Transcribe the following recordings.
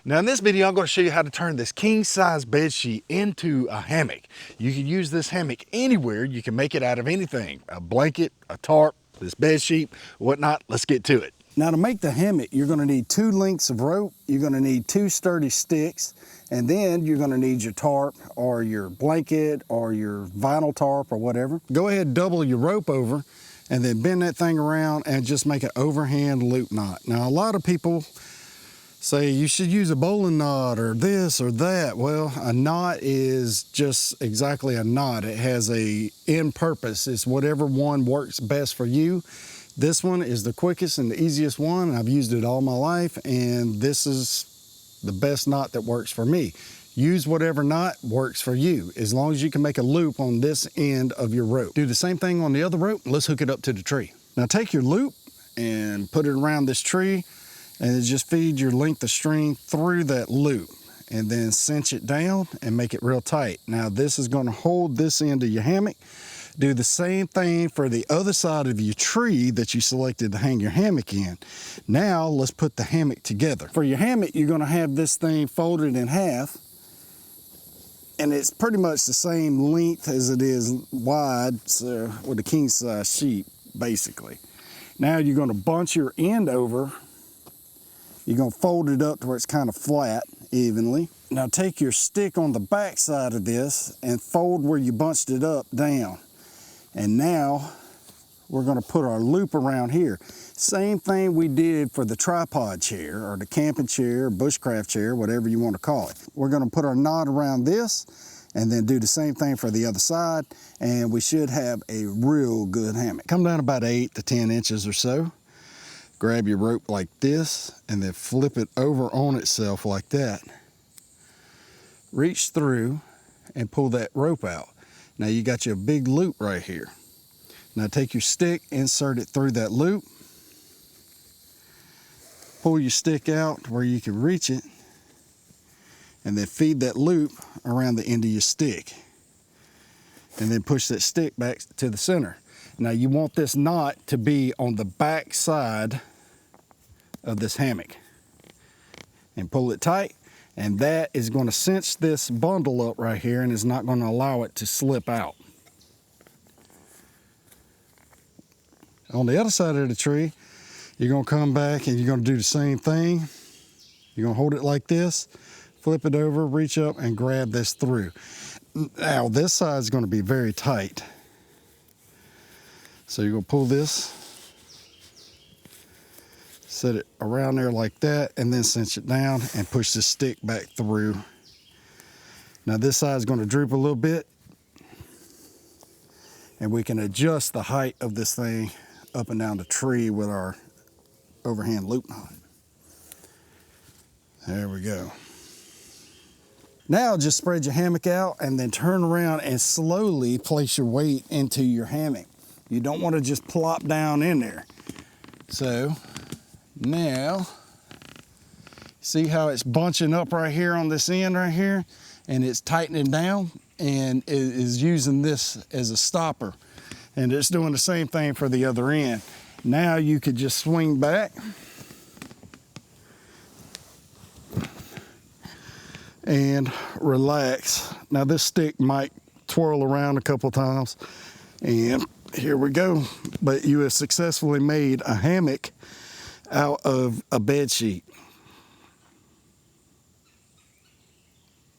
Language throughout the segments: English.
Now in this video, I'm going to show you how to turn this king size bed sheet into a hammock. You can use this hammock anywhere. You can make it out of anything, a blanket, a tarp, this bed sheet, whatnot. Let's get to it. Now to make the hammock, you're going to need 2 lengths of rope, you're going to need 2 sturdy sticks, and then you're going to need your tarp or your blanket or your vinyl tarp or whatever. Go ahead and double your rope over and then bend that thing around and just make an overhand loop knot. Now a lot of people say you should use a bowling knot or this or that. Well, a knot is just exactly a knot. It has a end purpose. It's whatever one works best for you. This one is the quickest and the easiest one. I've used it all my life, and this is the best knot that works for me. Use whatever knot works for you, as long as you can make a loop on this end of your rope. Do the same thing on the other rope. Let's hook it up to the tree. Now take your loop and put it around this tree, and just feed your length of string through that loop, and then cinch it down and make it real tight. Now this is going to hold this end of your hammock. Do the same thing for the other side of your tree that you selected to hang your hammock in. Now let's put the hammock together. For your hammock, you're going to have this thing folded in half, and it's pretty much the same length as it is wide, so with a king size sheet basically. Now you're going to bunch your end over. You're going to fold it up to where it's kind of flat evenly. Now take your stick on the back side of this and fold where you bunched it up down. And now we're going to put our loop around here. Same thing we did for the tripod chair or the camping chair, bushcraft chair, whatever you want to call it. We're going to put our knot around this and then do the same thing for the other side, and we should have a real good hammock. Come down about 8 to 10 inches or so. Grab your rope like this and then flip it over on itself like that. Reach through and pull that rope out. Now you got your big loop right here. Now take your stick, insert it through that loop. Pull your stick out where you can reach it, and then feed that loop around the end of your stick. And then push that stick back to the center. Now you want this knot to be on the back side of this hammock. And pull it tight, and that is going to cinch this bundle up right here and is not going to allow it to slip out. On the other side of the tree, you're going to come back and you're going to do the same thing. You're going to hold it like this, flip it over, reach up and grab this through. Now this side is going to be very tight. So you're going to pull this, set it around there like that, and then cinch it down and push the stick back through. Now this side is going to droop a little bit, and we can adjust the height of this thing up and down the tree with our overhand loop knot. There we go. Now just spread your hammock out and then turn around and slowly place your weight into your hammock. You don't want to just plop down in there. So now, see how it's bunching up right here on this end right here, and it's tightening down, and it is using this as a stopper, and it's doing the same thing for the other end. Now you could just swing back and relax. Now this stick might twirl around a couple times, and here we go. But you have successfully made a hammock out of a bed sheet.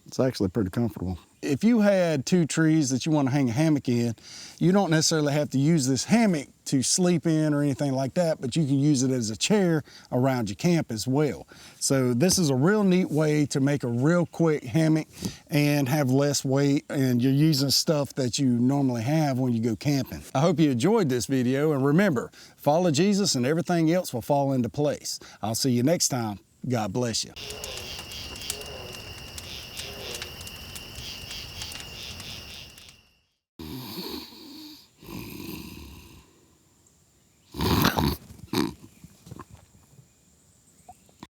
It's actually pretty comfortable. If you had 2 trees that you want to hang a hammock in, you don't necessarily have to use this hammock to sleep in or anything like that, but you can use it as a chair around your camp as well. So this is a real neat way to make a real quick hammock and have less weight, and you're using stuff that you normally have when you go camping. I hope you enjoyed this video, and remember, follow Jesus and everything else will fall into place. I'll see you next time. God bless you.